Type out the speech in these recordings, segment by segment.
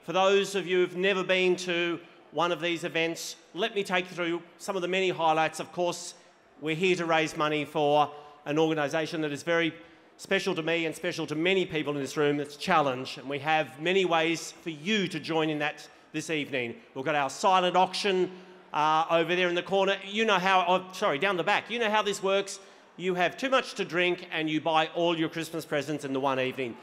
For those of you who've never been to one of these events, let me take you through some of the many highlights. Of course, we're here to raise money for an organisation that is very special to me and special to many people in this room. It's Challenge, and we have many ways for you to join in that this evening. We've got our silent auction over there in the corner. You know how, down the back. You know how this works. You have too much to drink and you buy all your Christmas presents in the one evening.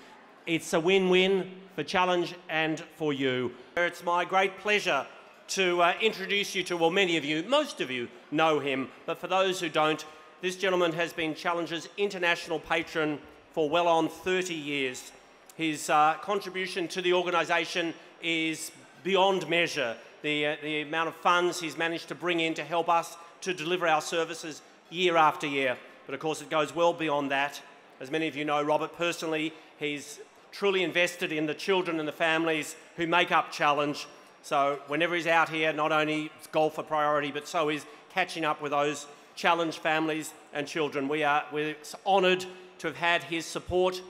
It's a win-win for Challenge and for you. It's my great pleasure to introduce you to, well, many of you, most of you know him, but for those who don't, this gentleman has been Challenge's international patron for well on 30 years. His contribution to the organisation is beyond measure. The amount of funds he's managed to bring in to help us to deliver our services year after year. But of course it goes well beyond that. As many of you know, Robert personally, he's truly invested in the children and the families who make up Challenge. So whenever he's out here, not only is golf a priority, but so is catching up with those Challenge families and children. We're honoured to have had his support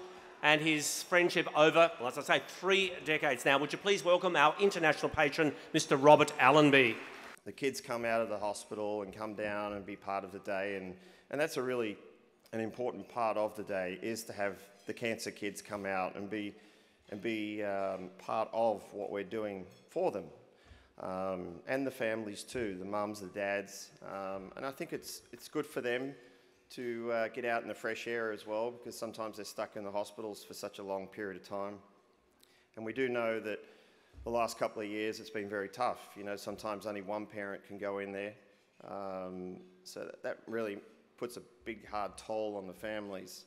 and his friendship over, well, as I say, 3 decades now. Would you please welcome our international patron, Mr. Robert Allenby. The kids come out of the hospital and come down and be part of the day, and that's an important part of the day, is to have the cancer kids come out and be part of what we're doing for them. And the families too, the mums, the dads, and I think it's good for them to get out in the fresh air as well, because sometimes they're stuck in the hospitals for such a long period of time. And we do know that the last couple of years it's been very tough. You know, sometimes only one parent can go in there, so that really puts a big hard toll on the families,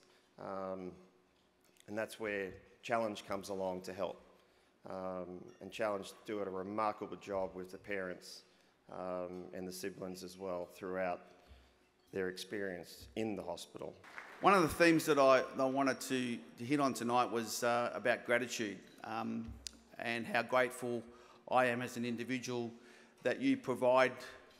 and that's where Challenge comes along to help. And Challenge do a remarkable job with the parents and the siblings as well throughout their experience in the hospital. One of the themes that I wanted to hit on tonight was about gratitude, and how grateful I am as an individual that you provide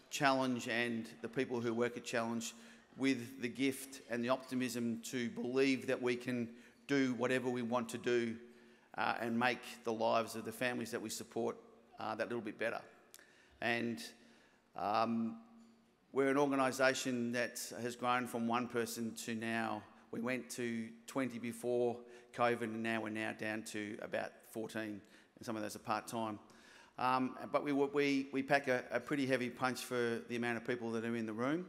Challenge and the people who work at Challenge with the gift and the optimism to believe that we can do whatever we want to do and make the lives of the families that we support that little bit better. And we're an organisation that has grown from 1 person to now. We went to 20 before COVID, and now we're down to about 14, and some of those are part-time. But we pack a pretty heavy punch for the amount of people that are in the room,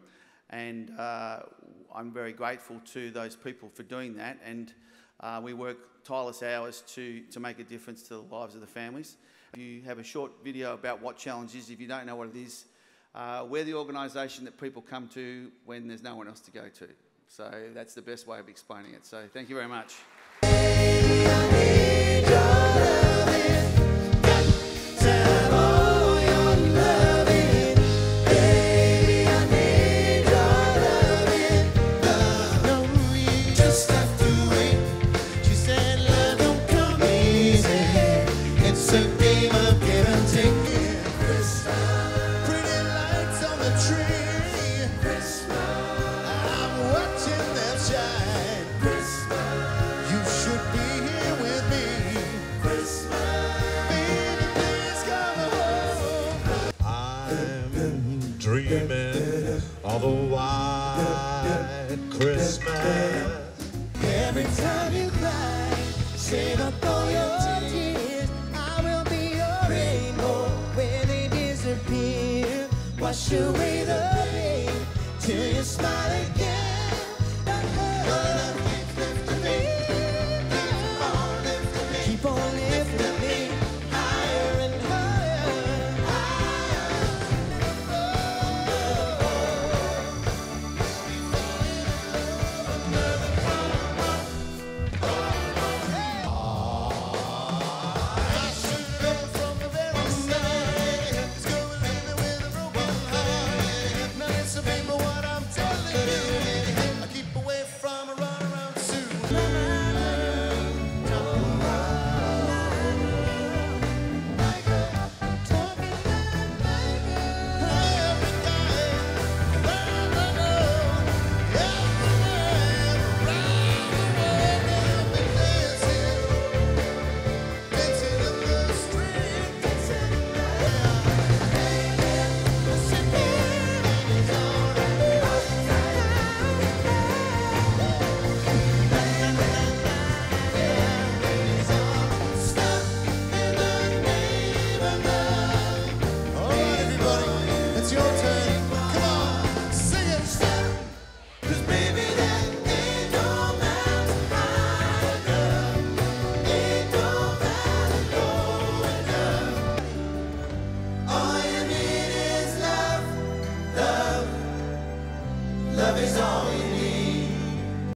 and I'm very grateful to those people for doing that. And we work tireless hours to make a difference to the lives of the families. You have a short video about what Challenge is. If you don't know what it is, we're the organisation that people come to when there's no one else to go to. So that's the best way of explaining it. So thank you very much. Dreaming of a white Christmas. Every time you cry, save up all your tears. I will be your rainbow when they disappear. Wash away the pain till you smile again.